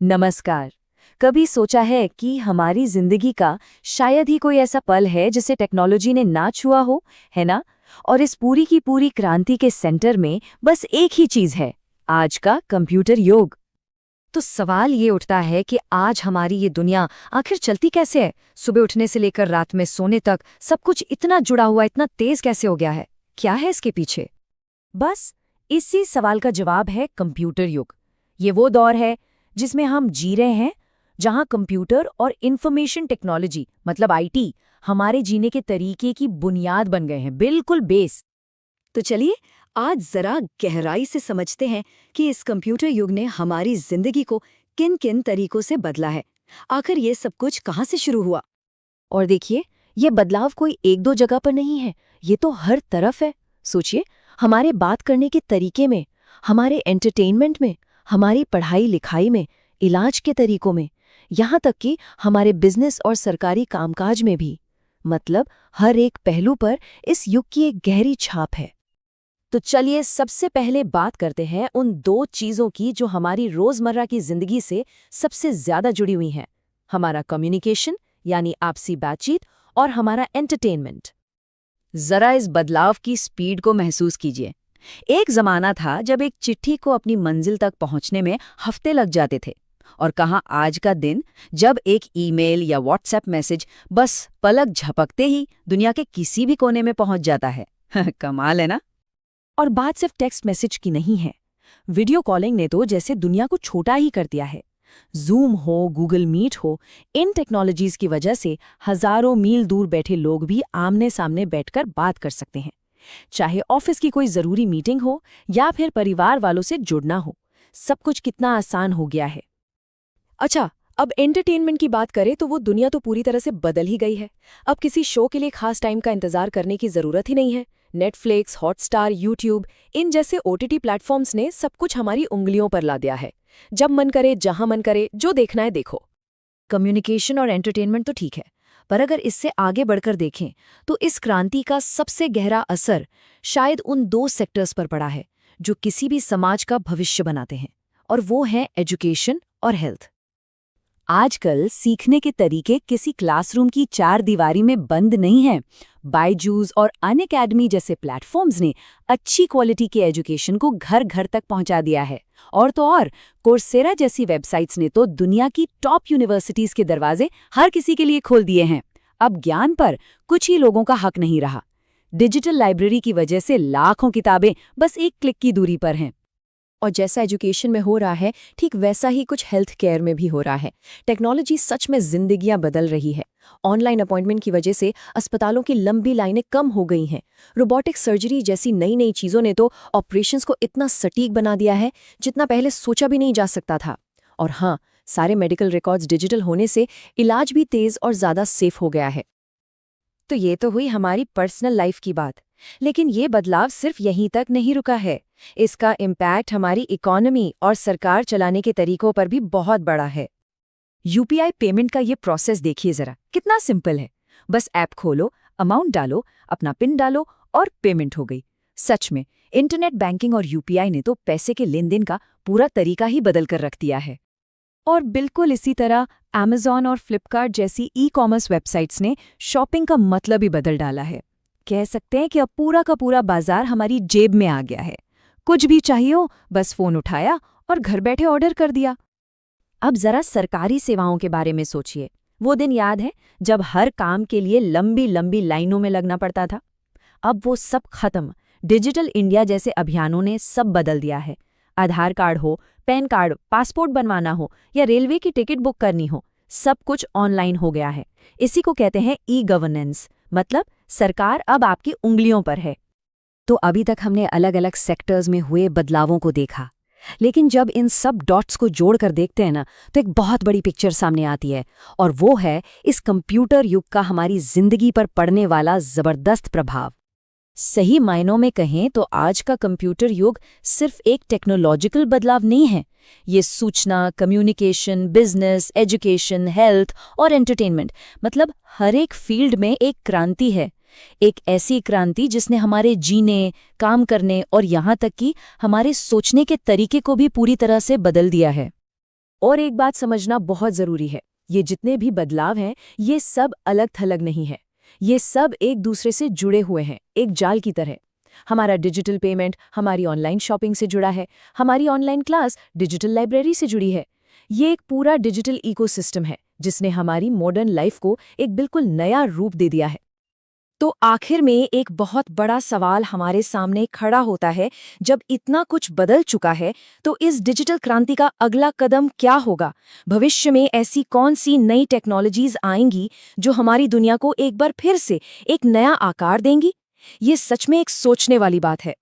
नमस्कार। कभी सोचा है कि हमारी जिंदगी का शायद ही कोई ऐसा पल है जिसे टेक्नोलॉजी ने ना छुआ हो, है ना? और इस पूरी की पूरी क्रांति के सेंटर में बस एक ही चीज है, आज का कंप्यूटर युग। तो सवाल ये उठता है कि आज हमारी ये दुनिया आखिर चलती कैसे है? सुबह उठने से लेकर रात में सोने तक सब कुछ इतना जुड़ा हुआ, इतना तेज कैसे हो गया है? क्या है इसके पीछे? बस इसी सवाल का जवाब है कंप्यूटर युग। ये वो दौर है जिसमें हम जी रहे हैं, जहां कंप्यूटर और इंफॉर्मेशन टेक्नोलॉजी मतलब आईटी हमारे जीने के तरीके की बुनियाद बन गए हैं, बिल्कुल बेस। तो चलिए आज जरा गहराई से समझते हैं कि इस कंप्यूटर युग ने हमारी जिंदगी को किन किन तरीकों से बदला है। आखिर ये सब कुछ कहाँ से शुरू हुआ? और देखिए, ये बदलाव कोई एक दो जगह पर नहीं है, ये तो हर तरफ है। सोचिए, हमारे बात करने के तरीके में, हमारे एंटरटेनमेंट में, हमारी पढ़ाई लिखाई में, इलाज के तरीकों में, यहाँ तक कि हमारे बिजनेस और सरकारी कामकाज में भी। मतलब हर एक पहलू पर इस युग की एक गहरी छाप है। तो चलिए सबसे पहले बात करते हैं उन दो चीज़ों की जो हमारी रोज़मर्रा की ज़िंदगी से सबसे ज़्यादा जुड़ी हुई हैं, हमारा कम्युनिकेशन यानी आपसी बातचीत और हमारा एंटरटेनमेंट। ज़रा इस बदलाव की स्पीड को महसूस कीजिए। एक ज़माना था जब एक चिट्ठी को अपनी मंजिल तक पहुंचने में हफ्ते लग जाते थे, और कहाँ आज का दिन जब एक ईमेल या व्हाट्सएप मैसेज बस पलक झपकते ही दुनिया के किसी भी कोने में पहुंच जाता है। कमाल है ना? और बात सिर्फ टेक्स्ट मैसेज की नहीं है। वीडियो कॉलिंग ने तो जैसे दुनिया को छोटा ही कर दिया है। जूम हो, गूगल मीट हो, इन टेक्नोलॉजीज की वजह से हजारों मील दूर बैठे लोग भी आमने सामने बैठकर बात कर सकते हैं। चाहे ऑफिस की कोई जरूरी मीटिंग हो या फिर परिवार वालों से जुड़ना हो, सब कुछ कितना आसान हो गया है। अच्छा, अब एंटरटेनमेंट की बात करें तो वो दुनिया तो पूरी तरह से बदल ही गई है। अब किसी शो के लिए खास टाइम का इंतजार करने की जरूरत ही नहीं है। नेटफ्लिक्स, हॉटस्टार, यूट्यूब, इन जैसे ओटीटी प्लेटफॉर्म्स ने सब कुछ हमारी उंगलियों पर ला दिया है। जब मन करे, जहां मन करे, जो देखना है देखो। कम्युनिकेशन और एंटरटेनमेंट तो ठीक है, पर अगर इससे आगे बढ़कर देखें तो इस क्रांति का सबसे गहरा असर शायद उन दो सेक्टर्स पर पड़ा है जो किसी भी समाज का भविष्य बनाते हैं, और वो हैं एजुकेशन और हेल्थ। आजकल सीखने के तरीके किसी क्लासरूम की चार दीवारी में बंद नहीं हैं। बायजूस और अनअकैडमी जैसे प्लेटफॉर्म्स ने अच्छी क्वालिटी के एजुकेशन को घर घर तक पहुंचा दिया है। और तो और कोर्सेरा जैसी वेबसाइट्स ने तो दुनिया की टॉप यूनिवर्सिटीज के दरवाजे हर किसी के लिए खोल दिए हैं। अब ज्ञान पर कुछ ही लोगों का हक नहीं रहा। डिजिटल लाइब्रेरी की वजह से लाखों किताबें बस एक क्लिक की दूरी पर हैं। और जैसा एजुकेशन में हो रहा है, ठीक वैसा ही कुछ हेल्थ केयर में भी हो रहा है। टेक्नोलॉजी सच में जिंदगियां बदल रही है। ऑनलाइन अपॉइंटमेंट की वजह से अस्पतालों की लंबी लाइनें कम हो गई हैं। रोबोटिक सर्जरी जैसी नई नई चीज़ों ने तो ऑपरेशंस को इतना सटीक बना दिया है जितना पहले सोचा भी नहीं जा सकता था। और हाँ, सारे मेडिकल रिकॉर्ड्स डिजिटल होने से इलाज भी तेज़ और ज़्यादा सेफ हो गया है। तो ये तो हुई हमारी पर्सनल लाइफ की बात, लेकिन ये बदलाव सिर्फ यहीं तक नहीं रुका है। इसका इम्पैक्ट हमारी इकोनॉमी और सरकार चलाने के तरीकों पर भी बहुत बड़ा है। यूपीआई पेमेंट का ये प्रोसेस देखिए जरा, कितना सिंपल है। बस ऐप खोलो, अमाउंट डालो, अपना पिन डालो और पेमेंट हो गई। सच में इंटरनेट बैंकिंग और यूपीआई ने तो पैसे के लेन देन का पूरा तरीका ही बदल कर रख दिया है। और बिल्कुल इसी तरह Amazon और फ्लिपकार्ट जैसी ई-कॉमर्स वेबसाइट्स ने शॉपिंग का मतलब ही बदल डाला है। कह सकते हैं कि अब पूरा का पूरा बाजार हमारी जेब में आ गया है। कुछ भी चाहिए हो, बस फोन उठाया और घर बैठे ऑर्डर कर दिया। अब जरा सरकारी सेवाओं के बारे में सोचिए। वो दिन याद है जब हर काम के लिए लंबी लंबी लाइनों में लगना पड़ता था? अब वो सब खत्म। डिजिटल इंडिया जैसे अभियानों ने सब बदल दिया है। आधार कार्ड हो, पैन कार्ड, पासपोर्ट बनवाना हो या रेलवे की टिकट बुक करनी हो, सब कुछ ऑनलाइन हो गया है। इसी को कहते हैं ई गवर्नेंस, मतलब सरकार अब आपकी उंगलियों पर है। तो अभी तक हमने अलग अलग सेक्टर्स में हुए बदलावों को देखा, लेकिन जब इन सब डॉट्स को जोड़कर देखते हैं ना, तो एक बहुत बड़ी पिक्चर सामने आती है, और वो है इस कंप्यूटर युग का हमारी जिंदगी पर पड़ने वाला जबरदस्त प्रभाव। सही मायनों में कहें तो आज का कंप्यूटर युग सिर्फ एक टेक्नोलॉजिकल बदलाव नहीं है। ये सूचना, कम्युनिकेशन, बिजनेस, एजुकेशन, हेल्थ और एंटरटेनमेंट, मतलब हर एक फील्ड में एक क्रांति है। एक ऐसी क्रांति जिसने हमारे जीने, काम करने और यहाँ तक कि हमारे सोचने के तरीके को भी पूरी तरह से बदल दिया है। और एक बात समझना बहुत जरूरी है, ये जितने भी बदलाव हैं, ये सब अलग थलग नहीं है। ये सब एक दूसरे से जुड़े हुए हैं, एक जाल की तरह। हमारा डिजिटल पेमेंट हमारी ऑनलाइन शॉपिंग से जुड़ा है, हमारी ऑनलाइन क्लास डिजिटल लाइब्रेरी से जुड़ी है। ये एक पूरा डिजिटल इकोसिस्टम है जिसने हमारी मॉडर्न लाइफ को एक बिल्कुल नया रूप दे दिया है। तो आखिर में एक बहुत बड़ा सवाल हमारे सामने खड़ा होता है, जब इतना कुछ बदल चुका है तो इस डिजिटल क्रांति का अगला कदम क्या होगा? भविष्य में ऐसी कौन सी नई टेक्नोलॉजीज आएंगी जो हमारी दुनिया को एक बार फिर से एक नया आकार देंगी? ये सच में एक सोचने वाली बात है।